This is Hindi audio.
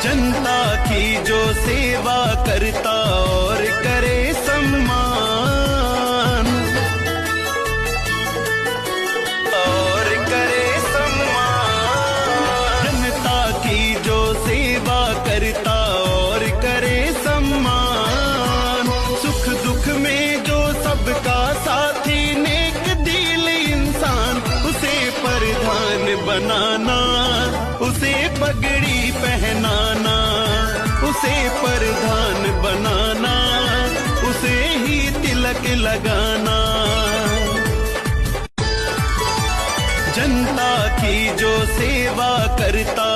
जनता की जो सेवा करता और करे सम्मान, और करे सम्मान। जनता की जो सेवा करता और करे सम्मान, सुख दुख में जो सबका साथी नेक दिल इंसान, उसे प्रधान बनाना, उसे पगड़ी पहनाना, उसे प्रधान बनाना, उसे ही तिलक लगाना। जनता की जो सेवा करता